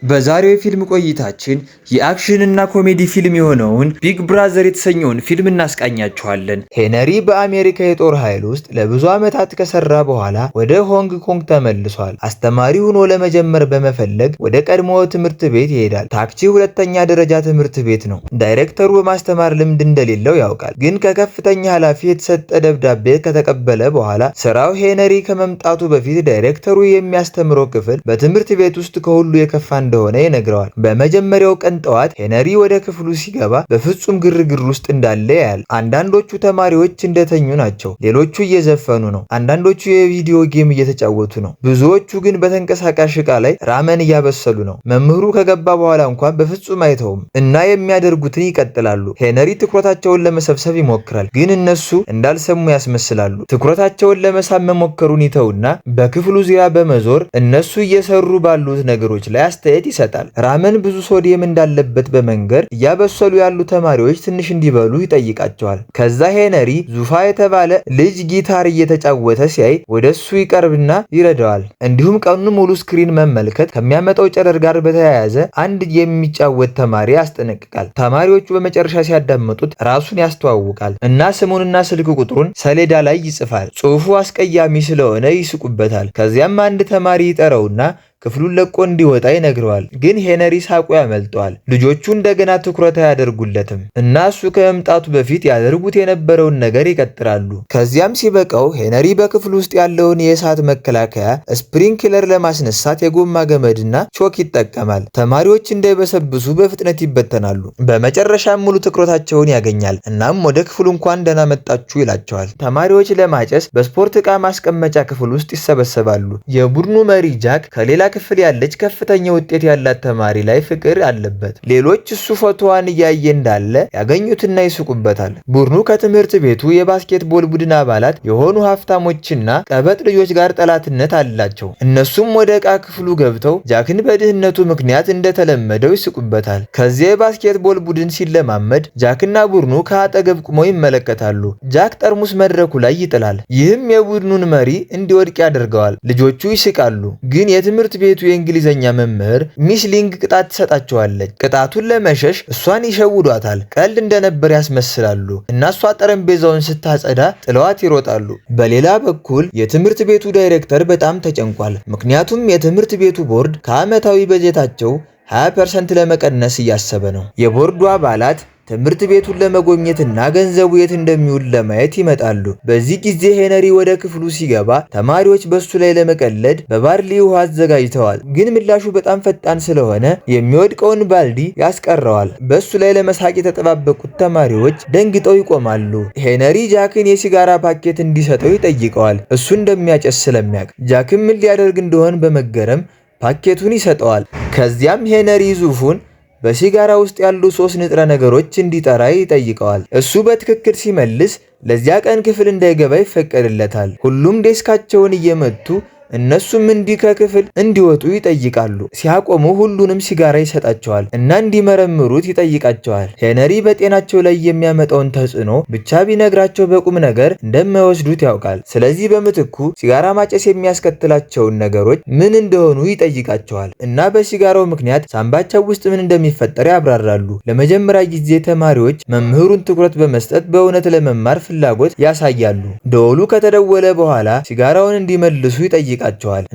በዛሬው የፊልም ቆይታችን የአክሽን እና ኮሜዲ ፊልም የሆነውን ቢግ ብራዘር የተሰኘውን ፊልም እናስቃኛችኋለን። ሄነሪ በአሜሪካ የጦር ኃይል ውስጥ ለብዙ ዓመታት ከሰራ በኋላ ወደ ሆንግ ኮንግ ተመልሷል። አስተማሪ ሆኖ ለመጀመር በመፈለግ ወደ ቀድሞ ትምህርት ቤት ይሄዳል። ታክቺ ሁለተኛ ደረጃ ትምህርት ቤት ነው። ዳይሬክተሩ በማስተማር ልምድ እንደሌለው ያውቃል። ግን ከከፍተኛ ኃላፊ የተሰጠ ደብዳቤ ከተቀበለ በኋላ ስራው ሄነሪ ከመምጣቱ በፊት ዳይሬክተሩ የሚያስተምረው ክፍል በትምህርት ቤት ውስጥ ከሁሉ የከፋ እንደሆነ ይነግረዋል። በመጀመሪያው ቀን ጠዋት ሄነሪ ወደ ክፍሉ ሲገባ በፍጹም ግርግር ውስጥ እንዳለ ያያል። አንዳንዶቹ ተማሪዎች እንደተኙ ናቸው፣ ሌሎቹ እየዘፈኑ ነው፣ አንዳንዶቹ የቪዲዮ ጌም እየተጫወቱ ነው፣ ብዙዎቹ ግን በተንቀሳቃሽ ዕቃ ላይ ራመን እያበሰሉ ነው። መምህሩ ከገባ በኋላ እንኳን በፍጹም አይተውም እና የሚያደርጉትን ይቀጥላሉ። ሄነሪ ትኩረታቸውን ለመሰብሰብ ይሞክራል፣ ግን እነሱ እንዳልሰሙ ያስመስላሉ። ትኩረታቸውን ለመሳብ መሞከሩን ይተውና በክፍሉ ዙሪያ በመዞር እነሱ እየሰሩ ባሉት ነገሮች ላይ አስተያየት ይሰጣል። ራመን ብዙ ሶዲየም እንዳለበት በመንገር እያበሰሉ ያሉ ተማሪዎች ትንሽ እንዲበሉ ይጠይቃቸዋል። ከዛ ሄነሪ ዙፋ የተባለ ልጅ ጊታር እየተጫወተ ሲያይ ወደሱ ይቀርብና ይረዳዋል። እንዲሁም ቀኑን ሙሉ ስክሪን መመልከት ከሚያመጣው ጨረር ጋር በተያያዘ አንድ የሚጫወት ተማሪ ያስጠነቅቃል። ተማሪዎቹ በመጨረሻ ሲያዳምጡት ራሱን ያስተዋውቃል እና ስሙንና ስልክ ቁጥሩን ሰሌዳ ላይ ይጽፋል። ጽሑፉ አስቀያሚ ስለሆነ ይስቁበታል። ከዚያም አንድ ተማሪ ይጠራውና ክፍሉን ለቆ እንዲወጣ ይነግረዋል። ግን ሄነሪ ሳቁ ያመልጠዋል። ልጆቹ እንደገና ትኩረት አያደርጉለትም እና እሱ ከመምጣቱ በፊት ያደርጉት የነበረውን ነገር ይቀጥላሉ። ከዚያም ሲበቃው ሄነሪ በክፍሉ ውስጥ ያለውን የእሳት መከላከያ ስፕሪንክለር ለማስነሳት የጎማ ገመድና ቾክ ይጠቀማል። ተማሪዎች እንዳይበሰብሱ በፍጥነት ይበተናሉ። በመጨረሻም ሙሉ ትኩረታቸውን ያገኛል። እናም ወደ ክፍሉ እንኳን ደህና መጣችሁ ይላቸዋል። ተማሪዎች ለማጨስ በስፖርት ዕቃ ማስቀመጫ ክፍል ውስጥ ይሰበሰባሉ። የቡድኑ መሪ ጃክ ከሌላ ክፍል ያለች ከፍተኛ ውጤት ያላት ተማሪ ላይ ፍቅር አለበት። ሌሎች እሱ ፎቶዋን እያየ እንዳለ ያገኙትና ይስቁበታል። ቡድኑ ከትምህርት ቤቱ የባስኬትቦል ቡድን አባላት የሆኑ ሀብታሞችና ቀበጥ ልጆች ጋር ጠላትነት አላቸው። እነሱም ወደ ዕቃ ክፍሉ ገብተው ጃክን በድህነቱ ምክንያት እንደተለመደው ይስቁበታል። ከዚያ የባስኬትቦል ቡድን ሲለማመድ ጃክና ቡድኑ ከአጠገብ ቁመው ይመለከታሉ። ጃክ ጠርሙስ መድረኩ ላይ ይጥላል። ይህም የቡድኑን መሪ እንዲወድቅ ያደርገዋል። ልጆቹ ይስቃሉ። ግን የትምህርት ቤቱ የእንግሊዘኛ መምህር ሚስ ሊንግ ቅጣት ትሰጣቸዋለች። ቅጣቱን ለመሸሽ እሷን ይሸውዷታል። ቀልድ እንደነበር ያስመስላሉ እና እሷ ጠረጴዛውን ስታጸዳ ጥለዋት ይሮጣሉ። በሌላ በኩል የትምህርት ቤቱ ዳይሬክተር በጣም ተጨንቋል። ምክንያቱም የትምህርት ቤቱ ቦርድ ከዓመታዊ በጀታቸው 20% ለመቀነስ እያሰበ ነው። የቦርዱ አባላት ትምህርት ቤቱን ለመጎብኘትና ገንዘቡ የት እንደሚውል ለማየት ይመጣሉ። በዚህ ጊዜ ሄነሪ ወደ ክፍሉ ሲገባ ተማሪዎች በሱ ላይ ለመቀለድ በባርሊ ውሃ አዘጋጅተዋል። ግን ምላሹ በጣም ፈጣን ስለሆነ የሚወድቀውን ባልዲ ያስቀረዋል። በሱ ላይ ለመሳቅ የተጠባበቁት ተማሪዎች ደንግጠው ይቆማሉ። ሄነሪ ጃክን የሲጋራ ፓኬት እንዲሰጠው ይጠይቀዋል፣ እሱ እንደሚያጨስ ስለሚያውቅ። ጃክን ምን ሊያደርግ እንደሆን በመገረም ፓኬቱን ይሰጠዋል። ከዚያም ሄነሪ ዙፉን በሲጋራ ውስጥ ያሉ 3 ንጥረ ነገሮች እንዲጠራ ይጠይቀዋል። እሱ በትክክል ሲመልስ ለዚያ ቀን ክፍል እንዳይገባ ይፈቀድለታል። ሁሉም ዴስካቸውን እየመቱ እነሱም እንዲህ ከክፍል እንዲወጡ ይጠይቃሉ። ሲያቆሙ ሁሉንም ሲጋራ ይሰጣቸዋል እና እንዲመረምሩት ይጠይቃቸዋል። ሄነሪ በጤናቸው ላይ የሚያመጣውን ተጽዕኖ ብቻ ቢነግራቸው በቁም ነገር እንደማይወስዱት ያውቃል። ስለዚህ በምትኩ ሲጋራ ማጨስ የሚያስከትላቸውን ነገሮች ምን እንደሆኑ ይጠይቃቸዋል እና በሲጋራው ምክንያት ሳምባቸው ውስጥ ምን እንደሚፈጠር ያብራራሉ። ለመጀመሪያ ጊዜ ተማሪዎች መምህሩን ትኩረት በመስጠት በእውነት ለመማር ፍላጎት ያሳያሉ። ደወሉ ከተደወለ በኋላ ሲጋራውን እንዲመልሱ ይጠይቃቸዋል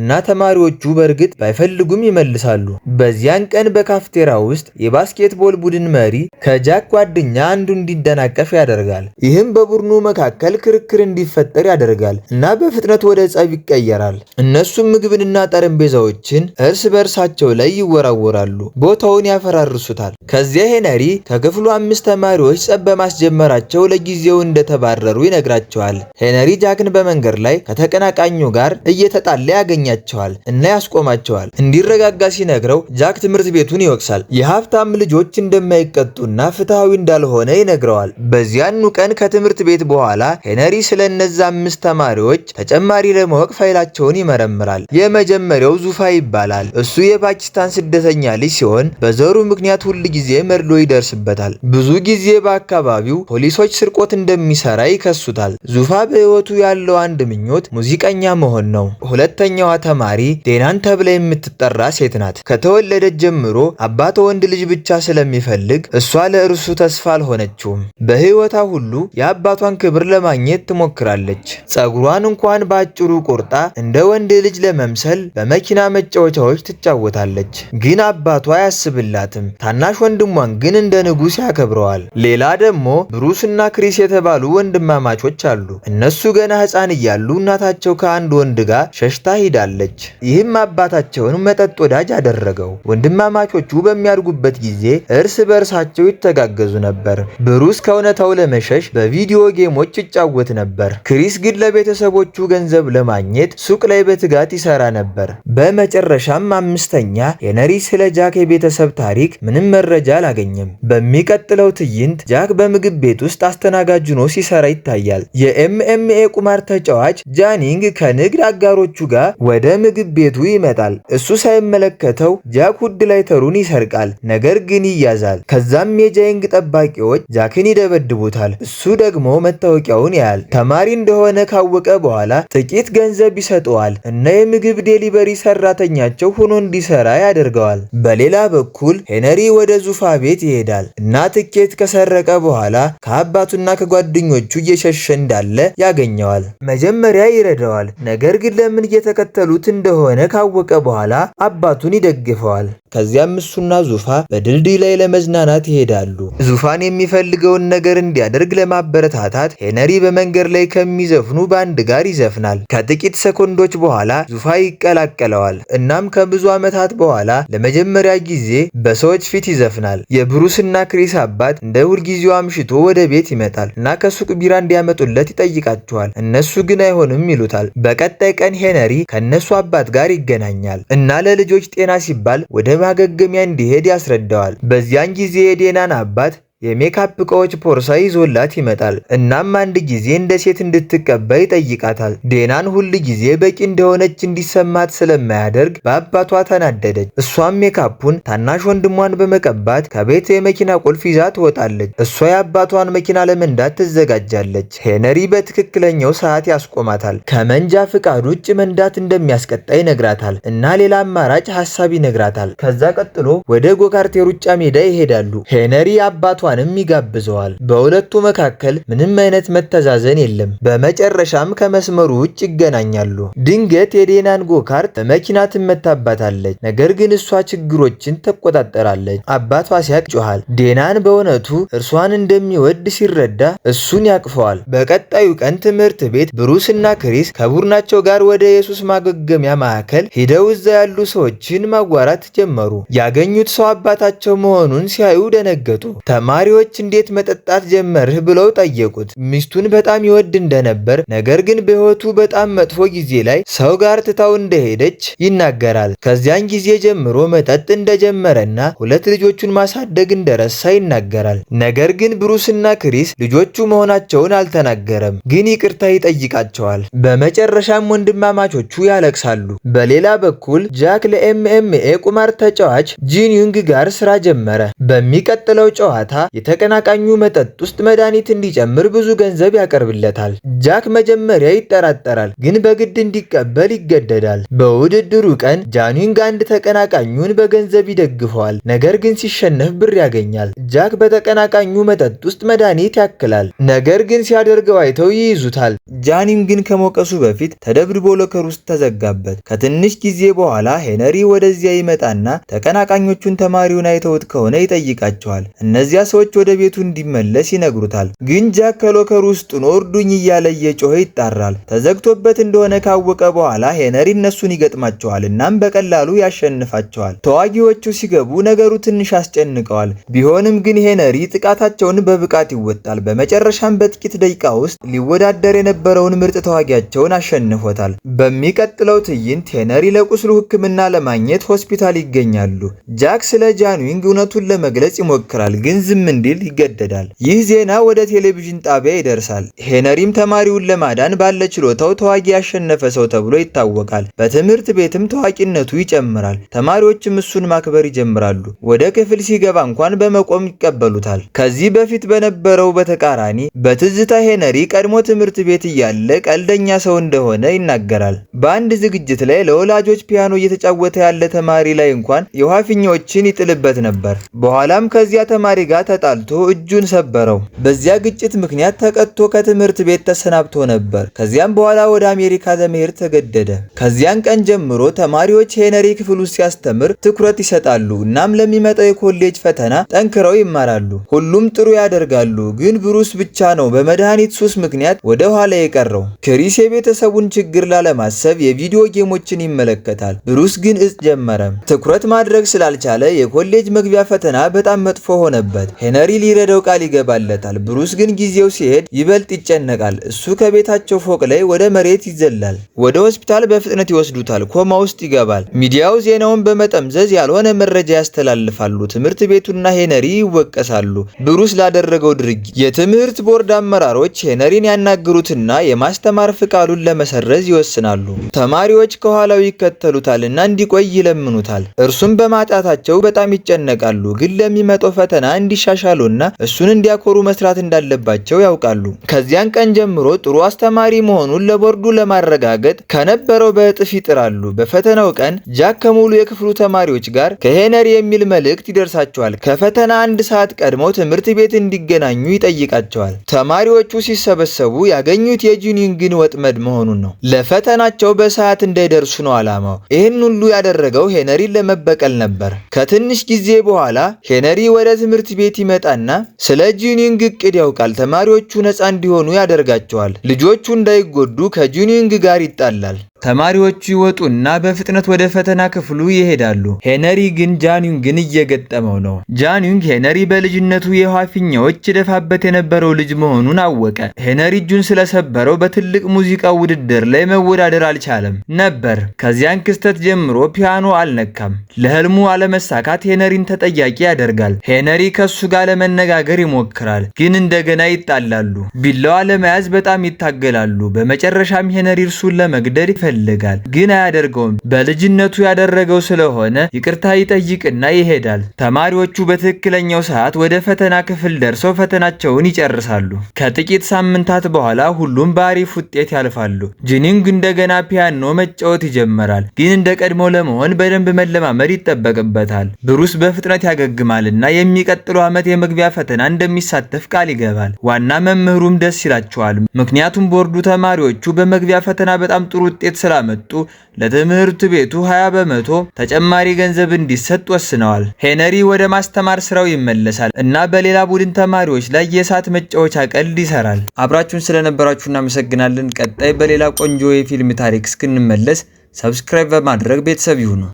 እና ተማሪዎቹ በእርግጥ ባይፈልጉም ይመልሳሉ። በዚያን ቀን በካፍቴራ ውስጥ የባስኬትቦል ቡድን መሪ ከጃክ ጓደኛ አንዱ እንዲደናቀፍ ያደርጋል። ይህም በቡድኑ መካከል ክርክር እንዲፈጠር ያደርጋል እና በፍጥነት ወደ ጸብ ይቀየራል። እነሱም ምግብንና ጠረጴዛዎችን እርስ በእርሳቸው ላይ ይወራወራሉ፣ ቦታውን ያፈራርሱታል። ከዚያ ሄነሪ ከክፍሉ 5 ተማሪዎች ጸብ በማስጀመራቸው ለጊዜው እንደተባረሩ ይነግራቸዋል። ሄነሪ ጃክን በመንገድ ላይ ከተቀናቃኙ ጋር እየተጣ ያገኛቸዋል እና ያስቆማቸዋል። እንዲረጋጋ ሲነግረው ጃክ ትምህርት ቤቱን ይወቅሳል። የሀብታም ልጆች እንደማይቀጡና ፍትሃዊ እንዳልሆነ ይነግረዋል። በዚያኑ ቀን ከትምህርት ቤት በኋላ ሄነሪ ስለ እነዛ 5 ተማሪዎች ተጨማሪ ለማወቅ ፋይላቸውን ይመረምራል። የመጀመሪያው ዙፋ ይባላል። እሱ የፓኪስታን ስደተኛ ልጅ ሲሆን በዘሩ ምክንያት ሁል ጊዜ መርዶ ይደርስበታል። ብዙ ጊዜ በአካባቢው ፖሊሶች ስርቆት እንደሚሰራ ይከሱታል። ዙፋ በህይወቱ ያለው አንድ ምኞት ሙዚቀኛ መሆን ነው። ሁለተኛዋ ተማሪ ዴናን ተብላ የምትጠራ ሴት ናት። ከተወለደች ጀምሮ አባቷ ወንድ ልጅ ብቻ ስለሚፈልግ እሷ ለእርሱ ተስፋ አልሆነችውም። በህይወቷ ሁሉ የአባቷን ክብር ለማግኘት ትሞክራለች። ጸጉሯን እንኳን በአጭሩ ቆርጣ እንደ ወንድ ልጅ ለመምሰል በመኪና መጫወቻዎች ትጫወታለች። ግን አባቷ አያስብላትም። ታናሽ ወንድሟን ግን እንደ ንጉሥ ያከብረዋል። ሌላ ደግሞ ብሩስ እና ክሪስ የተባሉ ወንድማማቾች አሉ። እነሱ ገና ሕፃን እያሉ እናታቸው ከአንድ ወንድ ጋር ሸሽታ ሂዳለች። ይህም አባታቸውን መጠጥ ወዳጅ አደረገው። ወንድማማቾቹ በሚያድጉበት ጊዜ እርስ በእርሳቸው ይተጋገዙ ነበር። ብሩስ ከእውነታው ለመሸሽ በቪዲዮ ጌሞች ይጫወት ነበር። ክሪስ ግን ለቤተሰቦቹ ገንዘብ ለማግኘት ሱቅ ላይ በትጋት ይሰራ ነበር። በመጨረሻም አምስተኛ ሄነሪ ስለ ጃክ የቤተሰብ ታሪክ ምንም መረጃ አላገኘም። በሚቀጥለው ትዕይንት ጃክ በምግብ ቤት ውስጥ አስተናጋጅ ሆኖ ሲሰራ ይታያል። የኤምኤምኤ ቁማር ተጫዋች ጃኒንግ ከንግድ አጋሮቹ ጋር ወደ ምግብ ቤቱ ይመጣል። እሱ ሳይመለከተው ጃክ ውድ ላይተሩን ይሰርቃል፣ ነገር ግን ይያዛል። ከዛም የጃኒንግ ጠባቂዎች ጃክን ይደበድቡታል። እሱ ደግሞ መታወቂያውን ያያል። ተማሪ እንደሆነ ካወቀ በኋላ ጥቂት ገንዘብ ይሰጠዋል እና የምግብ ዴሊቨሪ ሰራተኛቸው ሆኖ እንዲሰራ ያደርገዋል። በሌላ በኩል ሄነሪ ወደ ዙፋ ቤት ይሄዳል እና ትኬት ከሰረቀ በኋላ ከአባቱና ከጓደኞቹ እየሸሸ እንዳለ ያገኘዋል። መጀመሪያ ይረዳዋል፣ ነገር ግን ለምን እየተከተሉት እንደሆነ ካወቀ በኋላ አባቱን ይደግፈዋል። ከዚያም እሱና ዙፋ በድልድይ ላይ ለመዝናናት ይሄዳሉ። ዙፋን የሚፈልገውን ነገር እንዲያደርግ ለማበረታታት ሄነሪ በመንገድ ላይ ከሚዘፍኑ ባንድ ጋር ይዘፍናል። ከጥቂት ሰኮንዶች በኋላ ዙፋ ይቀላቀለዋል። እናም ከብዙ ዓመታት በኋላ ለመጀመሪያ ጊዜ በሰዎች ፊት ይዘፍናል። የብሩስና ክሪስ አባት እንደ ሁልጊዜው አምሽቶ ወደ ቤት ይመጣል እና ከሱቅ ቢራ እንዲያመጡለት ይጠይቃቸዋል። እነሱ ግን አይሆንም ይሉታል። በቀጣይ ቀን ሄነሪ ከነሱ አባት ጋር ይገናኛል እና ለልጆች ጤና ሲባል ወደ ማገገሚያ እንዲሄድ ያስረዳዋል። በዚያን ጊዜ የዴናን አባት የሜካፕ እቃዎች ፖርሳ ይዞላት ይመጣል። እናም አንድ ጊዜ እንደ ሴት እንድትቀበል ይጠይቃታል። ዴናን ሁል ጊዜ በቂ እንደሆነች እንዲሰማት ስለማያደርግ በአባቷ ተናደደች። እሷም ሜካፑን ታናሽ ወንድሟን በመቀባት ከቤት የመኪና ቁልፍ ይዛ ትወጣለች። እሷ የአባቷን መኪና ለመንዳት ትዘጋጃለች። ሄነሪ በትክክለኛው ሰዓት ያስቆማታል። ከመንጃ ፍቃድ ውጭ መንዳት እንደሚያስቀጣ ይነግራታል እና ሌላ አማራጭ ሀሳብ ይነግራታል። ከዛ ቀጥሎ ወደ ጎካርት የሩጫ ሜዳ ይሄዳሉ። ሄነሪ አባቷ ይጋብዘዋል። በሁለቱ መካከል ምንም አይነት መተዛዘን የለም። በመጨረሻም ከመስመሩ ውጭ ይገናኛሉ። ድንገት የዴናን ጎካርት በመኪና ትመታባታለች። ነገር ግን እሷ ችግሮችን ትቆጣጠራለች። አባቷ ሲያቅ ጮኋል። ዴናን በእውነቱ እርሷን እንደሚወድ ሲረዳ እሱን ያቅፈዋል። በቀጣዩ ቀን ትምህርት ቤት ብሩስ እና ክሪስ ከቡድናቸው ጋር ወደ ኢየሱስ ማገገሚያ ማዕከል ሄደው እዛ ያሉ ሰዎችን ማጓራት ጀመሩ። ያገኙት ሰው አባታቸው መሆኑን ሲያዩ ደነገጡ። ተማሪዎች እንዴት መጠጣት ጀመርህ ብለው ጠየቁት። ሚስቱን በጣም ይወድ እንደነበር፣ ነገር ግን በሕይወቱ በጣም መጥፎ ጊዜ ላይ ሰው ጋር ትታው እንደሄደች ይናገራል። ከዚያን ጊዜ ጀምሮ መጠጥ እንደጀመረና ሁለት ልጆቹን ማሳደግ እንደረሳ ይናገራል። ነገር ግን ብሩስና ክሪስ ልጆቹ መሆናቸውን አልተናገረም፣ ግን ይቅርታ ይጠይቃቸዋል። በመጨረሻም ወንድማማቾቹ ያለቅሳሉ። በሌላ በኩል ጃክ ለኤምኤምኤ ቁማር ተጫዋች ጂንዩንግ ጋር ስራ ጀመረ። በሚቀጥለው ጨዋታ የተቀናቃኙ መጠጥ ውስጥ መድኃኒት እንዲጨምር ብዙ ገንዘብ ያቀርብለታል። ጃክ መጀመሪያ ይጠራጠራል፣ ግን በግድ እንዲቀበል ይገደዳል። በውድድሩ ቀን ጃኒንግ አንድ ተቀናቃኙን በገንዘብ ይደግፈዋል፣ ነገር ግን ሲሸነፍ ብር ያገኛል። ጃክ በተቀናቃኙ መጠጥ ውስጥ መድኃኒት ያክላል፣ ነገር ግን ሲያደርገው አይተው ይይዙታል። ጃኒንግን ከመውቀሱ በፊት ተደብድቦ ሎከር ውስጥ ተዘጋበት። ከትንሽ ጊዜ በኋላ ሄነሪ ወደዚያ ይመጣና ተቀናቃኞቹን ተማሪውን አይተውት ከሆነ ይጠይቃቸዋል። እነዚያ ሰዎች ወደ ቤቱ እንዲመለስ ይነግሩታል። ግን ጃክ ከሎከር ውስጥ ሆኖ እርዱኝ እያለ እየጮኸ ይጣራል። ተዘግቶበት እንደሆነ ካወቀ በኋላ ሄነሪ እነሱን ይገጥማቸዋል፣ እናም በቀላሉ ያሸንፋቸዋል። ተዋጊዎቹ ሲገቡ ነገሩ ትንሽ አስጨንቀዋል። ቢሆንም ግን ሄነሪ ጥቃታቸውን በብቃት ይወጣል። በመጨረሻም በጥቂት ደቂቃ ውስጥ ሊወዳደር የነበረውን ምርጥ ተዋጊያቸውን አሸንፎታል። በሚቀጥለው ትዕይንት ሄነሪ ለቁስሉ ሕክምና ለማግኘት ሆስፒታል ይገኛሉ። ጃክ ስለ ጃንዊንግ እውነቱን ለመግለጽ ይሞክራል፣ ግን ዝም እንዲል ይገደዳል። ይህ ዜና ወደ ቴሌቪዥን ጣቢያ ይደርሳል። ሄነሪም ተማሪውን ለማዳን ባለ ችሎታው ተዋጊ ያሸነፈ ሰው ተብሎ ይታወቃል። በትምህርት ቤትም ታዋቂነቱ ይጨምራል። ተማሪዎችም እሱን ማክበር ይጀምራሉ። ወደ ክፍል ሲገባ እንኳን በመቆም ይቀበሉታል። ከዚህ በፊት በነበረው በተቃራኒ በትዝታ ሄነሪ ቀድሞ ትምህርት ቤት እያለ ቀልደኛ ሰው እንደሆነ ይናገራል። በአንድ ዝግጅት ላይ ለወላጆች ፒያኖ እየተጫወተ ያለ ተማሪ ላይ እንኳን የውሃ ፊኛዎችን ይጥልበት ነበር። በኋላም ከዚያ ተማሪ ጋር ተጣልቶ እጁን ሰበረው። በዚያ ግጭት ምክንያት ተቀጥቶ ከትምህርት ቤት ተሰናብቶ ነበር። ከዚያም በኋላ ወደ አሜሪካ ለመሄድ ተገደደ። ከዚያን ቀን ጀምሮ ተማሪዎች ሄነሪ ክፍል ውስጥ ሲያስተምር ትኩረት ይሰጣሉ። እናም ለሚመጣው የኮሌጅ ፈተና ጠንክረው ይማራሉ። ሁሉም ጥሩ ያደርጋሉ። ግን ብሩስ ብቻ ነው በመድኃኒት ሱስ ምክንያት ወደ ኋላ የቀረው። ክሪስ የቤተሰቡን ችግር ላለማሰብ የቪዲዮ ጌሞችን ይመለከታል። ብሩስ ግን እጽ ጀመረ። ትኩረት ማድረግ ስላልቻለ የኮሌጅ መግቢያ ፈተና በጣም መጥፎ ሆነበት። ሄነሪ ሊረዳው ቃል ይገባለታል። ብሩስ ግን ጊዜው ሲሄድ ይበልጥ ይጨነቃል። እሱ ከቤታቸው ፎቅ ላይ ወደ መሬት ይዘላል። ወደ ሆስፒታል በፍጥነት ይወስዱታል። ኮማ ውስጥ ይገባል። ሚዲያው ዜናውን በመጠምዘዝ ያልሆነ መረጃ ያስተላልፋሉ። ትምህርት ቤቱና ሄነሪ ይወቀሳሉ ብሩስ ላደረገው ድርጊት። የትምህርት ቦርድ አመራሮች ሄነሪን ያናግሩትና የማስተማር ፍቃዱን ለመሰረዝ ይወስናሉ። ተማሪዎች ከኋላው ይከተሉታልና እንዲቆይ ይለምኑታል። እርሱም በማጣታቸው በጣም ይጨነቃሉ። ግን ለሚመጣው ፈተና እንዲሻሻሉና እሱን እንዲያኮሩ መስራት እንዳለባቸው ያውቃሉ። ከዚያን ቀን ጀምሮ ጥሩ አስተማሪ መሆኑን ለቦርዱ ለማረጋገጥ ከነበረው በእጥፍ ይጥራሉ። በፈተናው ቀን ጃክ ከሙሉ የክፍሉ ተማሪዎች ጋር ከሄነሪ የሚል መልእክት ይደርሳቸዋል። ከፈተና 1 ሰዓት ቀድመው ትምህርት ቤት እንዲገናኙ ይጠይቃቸዋል። ተማሪዎቹ ሲሰበሰቡ ያገኙት የጂኒንግን ወጥመድ መሆኑን ነው። ለፈተናቸው በሰዓት እንዳይደርሱ ነው ዓላማው። ይህን ሁሉ ያደረገው ሄነሪን ለመበቀል ነበር። ከትንሽ ጊዜ በኋላ ሄነሪ ወደ ትምህርት ቤት ይመጣና ስለ ጂኒንግ እቅድ ያውቃል። ተማሪዎቹ ነፃ እንዲሆኑ ያደርጋቸዋል። ልጆቹ እንዳይጎዱ ከጂኒንግ ጋር ይጣላል። ተማሪዎቹ ይወጡና በፍጥነት ወደ ፈተና ክፍሉ ይሄዳሉ። ሄነሪ ግን ጃኒንግን እየገጠመው ነው። ጃኒንግ ሄነሪ በልጅነቱ የውሃ ፊኛዎች ይደፋበት የነበረው ልጅ መሆኑን አወቀ። ሄነሪ እጁን ስለሰበረው በትልቅ ሙዚቃ ውድድር ላይ መወዳደር አልቻለም ነበር። ከዚያን ክስተት ጀምሮ ፒያኖ አልነካም። ለህልሙ አለመሳካት ሄነሪን ተጠያቂ ያደርጋል። ሄነሪ ከሱ ጋር ለመነጋገር ይሞክራል፣ ግን እንደገና ይጣላሉ። ቢላዋ ለመያዝ በጣም ይታገላሉ። በመጨረሻም ሄነሪ እርሱን ለመግደል ይፈልጋል፣ ግን አያደርገውም። በልጅነቱ ያደረገው ስለሆነ ይቅርታ ይጠይቅና ይሄዳል። ተማሪዎቹ በትክክለኛው ሰዓት ወደ ፈተና ክፍል ደርሰው ፈተናቸውን ይጨርሳሉ። ከጥቂት ሳምንታት በኋላ ሁሉም በአሪፍ ውጤት ያልፋሉ። ጂኒንግ እንደገና ፒያኖ መጫወት ይጀምራል፣ ግን እንደ ቀድሞው ለመሆን በደንብ መለማመድ ይጠበቅበታል። ብሩስ በፍጥነት ያገግማልና የሚቀጥለው ዓመት የመግቢያ ፈተና እንደሚሳተፍ ቃል ይገባል። ዋና መምህሩም ደስ ይላቸዋል፣ ምክንያቱም ቦርዱ ተማሪዎቹ በመግቢያ ፈተና በጣም ጥሩ ውጤት ስላመጡ ለትምህርት ቤቱ 20% ተጨማሪ ገንዘብ እንዲሰጥ ወስነዋል። ሄነሪ ወደ ማስተማር ስራው ይመለሳል እና በሌላ ቡድን ተማሪዎች ላይ የእሳት መጫወቻ ቀልድ ይሰራል። አብራችሁን ስለነበራችሁ እናመሰግናለን። ቀጣይ በሌላ ቆንጆ የፊልም ታሪክ እስክንመለስ ሰብስክራይብ በማድረግ ቤተሰብ ይሁኑ።